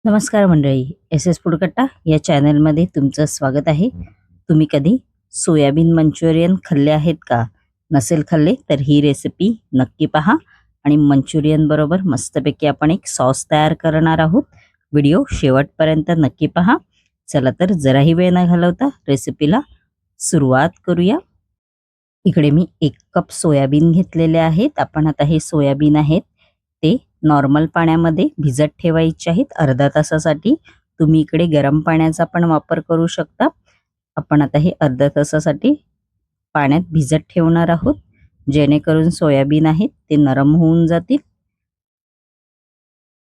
नमस्कार मंडळी, S S फूडकट्टा या चॅनलमध्ये तुमचं स्वागत आहे. तुम्ही कधी सोयाबीन मंचुरियन खाल्ले आहेत का? नसेल खाल्ले तर ही रेसिपी नक्की पहा आणि मंचुरियन बरोबर मस्तपैकी आपण एक सॉस तयार करणार आहोत. व्हिडिओ शेवटपर्यंत नक्की पहा. चला तर जराही वेळ न घालवता रेसिपीला सुरुवात करूया. इकडे मी 1 कप सोयाबीन घेतलेले आहेत. आपण आता हे सोयाबीन आहेत ते नॉर्मल पाण्यामध्ये भिजत ठेवायचे आहेत अर्धा तासासाठी. तुम्ही इकडे गरम पाण्याचा पण वापर करू शकता. आपण आता हे अर्ध्या तासासाठी पाण्यात भिजत ठेवणार आहोत, जेणेकरून सोयाबीन आहेत ते नरम होऊन जातील.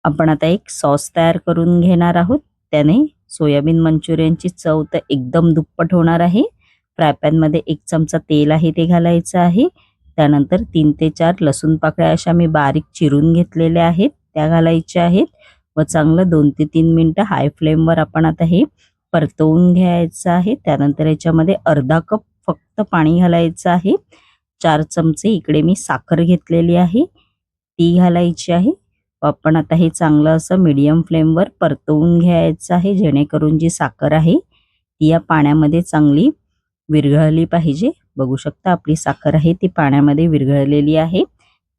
आपण आता एक सॉस तयार करून घेणार आहोत. त्याने सोयाबीन मंचुरियनची चव तर एकदम दुप्पट होणार आहे. फ्राय पॅनमध्ये 1 चमचा तेल आहे ते घालायचं आहे. त्यानंतर 3 ते 4 लसूण पाकळ्या अशा मी बारीक चिरून घेतलेल्या आहेत त्या घालायच्या आहेत व चांगलं 2 ते 3 मिनिटं हाय फ्लेमवर आपण आता हे परतवून घ्यायचं आहे. त्यानंतर याच्यामध्ये अर्धा कप फक्त पाणी घालायचं आहे. 4 चमचे इकडे मी साखर घेतलेली आहे ती घालायची आहे. आपण आता हे चांगलं असं मीडियम फ्लेमवर परतवून घ्यायचं आहे, जेणेकरून जी साखर आहे ती या पाण्यामध्ये चांगली विरघळली पाहिजे. बघू शकता आपली साखर आहे ती पाण्यामध्ये विरघळलेली आहे.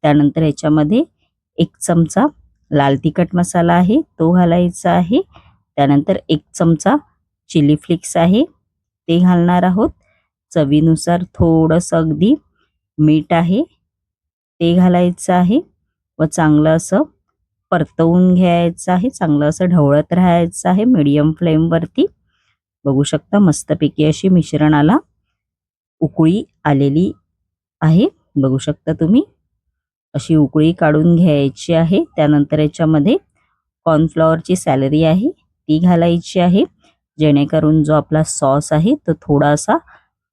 त्यानंतर याच्यामध्ये 1 चमचा लाल तिखट मसाला आहे तो घालायचा आहे. त्यानंतर 1 चमचा चिली फ्लेक्स आहे ते घालणार आहोत. चवीनुसार थोडंसं अगदी मीठ आहे ते घालायचं आहे व चांगलं असं परतवून घ्यायचं आहे. चांगलं असं ढवळत राहायचं आहे मीडियम फ्लेमवरती. बघू शकता मस्तपैकी अशी मिश्रणाला उकळी आलेली आहे. बघू शकता तुम्ही अशी उकळी काढून घ्यायची आहे. त्यानंतर याच्यामध्ये कॉर्नफ्लॉवरची सॅलरी आहे ती घालायची आहे, जेणेकरून जो आपला सॉस आहे तो थोडासा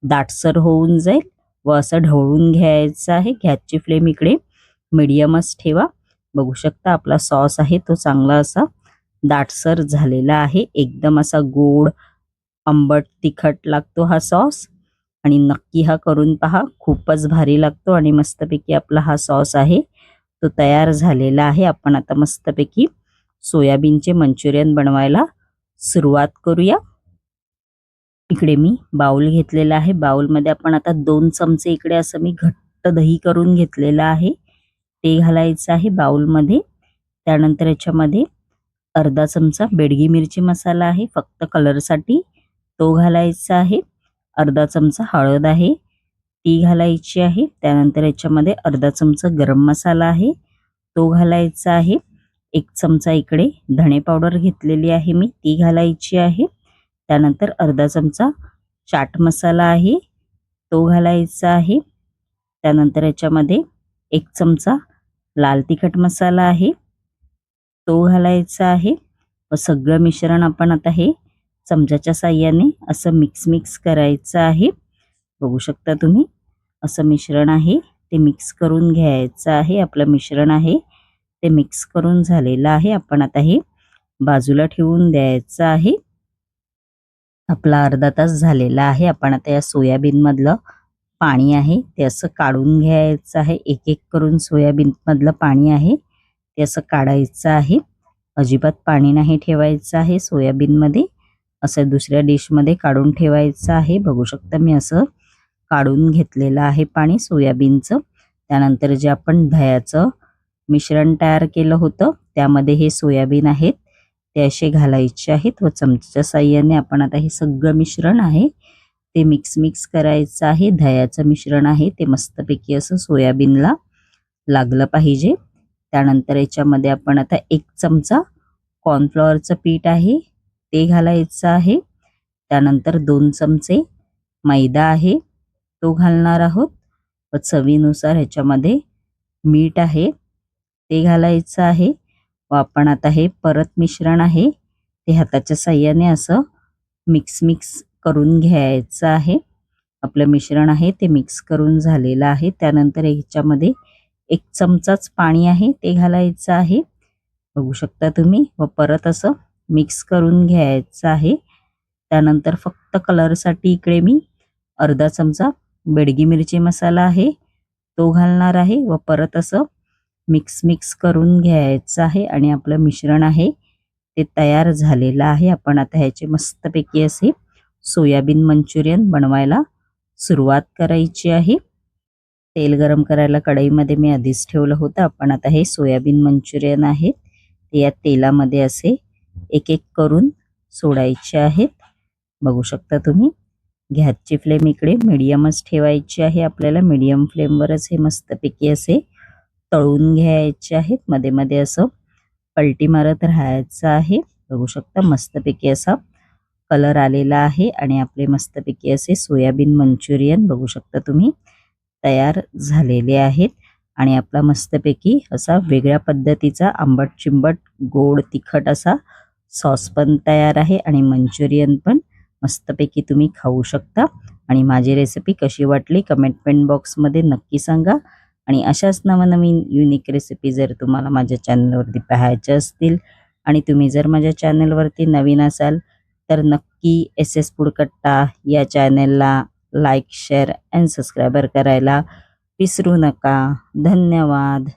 दाटसर होऊन जाईल व असं ढवळून घ्यायचं आहे. गॅसची फ्लेम इकडे मीडियमच ठेवा. बघू शकता आपला सॉस आहे तो चांगला असा दाटसर झालेला आहे. एकदम असा गोड आंबट तिखट लागतो हा सॉस आणि नक्की हा करून पहा, खूपच भारी लागतो आणि मस्तपैकी आपला हा सॉस आहे तो तयार झालेला आहे. आपण आता मस्तपैकी सोयाबीनचे मंचुरियन बनवायला सुरुवात करूया. इकडे मी बाउल घेतलेला आहे. बाउलमध्ये आपण आता 2 चमचे इकडे असं मी घट्ट दही करून घेतलेलं आहे ते घालायचं आहे बाउलमध्ये. त्यानंतर याच्यामध्ये अर्धा चमचा बेडगी मिरची मसाला आहे फक्त कलरसाठी तो घालायचा आहे. अर्धा चमचा हळद आहे ती घालायची आहे. त्यानंतर याच्यामध्ये अर्धा चमचा गरम मसाला आहे तो घालायचा आहे. 1 चमचा इकडे धणे पावडर घेतलेली आहे मी ती घालायची आहे. त्यानंतर अर्धा चमचा चाट मसाला आहे तो घालायचा आहे. त्यानंतर याच्यामध्ये 1 चमचा लाल तिखट मसाला आहे तो घालायचा आहे व सगळं मिश्रण आपण आता हे चमच्याच्या साहाय्याने असं मिक्स करायचं आहे. बघू शकता तुम्ही असं मिश्रण आहे ते मिक्स करून घ्यायचं आहे. आपलं मिश्रण आहे ते मिक्स करून झालेलं आहे. आपण आता हे बाजूला ठेवून द्यायचं आहे. आपला अर्धा तास झालेला आहे. आपण आता या सोयाबीन मधलं पाणी आहे ते असं काढून घ्यायचं आहे. एक एक करून सोयाबीन मधलं पाणी आहे ते असं काढायचं आहे. अजिबात पाणी नाही ठेवायचं आहे सोयाबीन मध्ये, असं दुसऱ्या डिश मध्ये काढून ठेवायचं आहे. बघू शकता मी असं काढून घेतलेलं आहे पाणी सोयाबीनचं. त्यानंतर जे आपण दह्याचं मिश्रण तयार केलं होतं त्यामध्ये हे सोयाबीन आहेत ते असे घालायचे आहेत व चमच्याच्या साहाय्याने आपण आता हे सगळं मिश्रण आहे ते मिक्स करायचं आहे. दह्याचं मिश्रण आहे ते मस्तपैकी असं सोयाबीनला लागलं पाहिजे. त्यानंतर याच्यामध्ये आपण आता 1 चमचा कॉर्नफ्लॉवरचं पीठ आहे ते घालायचं आहे. त्यानंतर 2 चमचे मैदा आहे तो घालणार आहोत व चवीनुसार ह्याच्यामध्ये मीठ आहे ते घालायचं आहे व आपण आता हे परत मिश्रण आहे ते हाताच्या साहाय्याने असं मिक्स करून घ्यायचं आहे. आपलं मिश्रण आहे ते मिक्स करून झालेलं आहे. त्यानंतर ह्याच्यामध्ये 1 चमचाच पाणी आहे ते घालायचं आहे. बघू शकता तुम्ही व परत असं मिक्स करून घ्यायचं आहे. त्यानंतर फक्त कलरसाठी इकडे मी अर्धा चमचा बेडगी मिरची मसाला आहे तो घालणार आहे व परत असं मिक्स करून घ्यायचं आहे आणि आपलं मिश्रण आहे ते तयार झालेलं आहे. आपण आता ह्याचे मस्तपैकी असे सोयाबीन मंचुरियन बनवायला सुरुवात करायची आहे. तेल गरम करायला कढईमध्ये मी आधीच ठेवलं होतं. आपण आता हे सोयाबीन मंचुरियन आहेत ते या तेलामध्ये असे एक एक करून सोडायचे आहेत. बघू शकता तुम्ही. गॅसची फ्लेम इकडे मीडियमच ठेवायची आहे. आपल्याला मीडियम फ्लेमवरच हे मस्तपैकी असे तळून घ्यायचे आहेत. मध्ये मध्ये असं पलटी मारत राहायचं आहे. बघू शकता मस्तपैकी असा कलर आलेला आहे आणि आपले मस्तपैकी असे सोयाबीन मंचुरियन बघू शकता तुम्ही तयार झालेले आहेत. आणि आपला मस्तपैकी असा वेगळ्या पद्धतीचा आंबट चिंबट गोड तिखट असा सॉस पण तयार आहे आणि मंचुरियन पण मस्तपैकी तुम्ही खाऊ शकता. आणि माझी रेसिपी कशी वाटली कमेंट बॉक्समध्ये नक्की सांगा. आणि अशाच नवनवीन युनिक रेसिपी जर तुम्हाला माझ्या चॅनलवरती पाहायच्या असतील आणि तुम्ही जर माझ्या चॅनलवरती नवीन असाल तर नक्की SS फूड कट्टा या चॅनलला लाईक शेअर अँड सबस्क्राईबर करायला विसरू नका. धन्यवाद.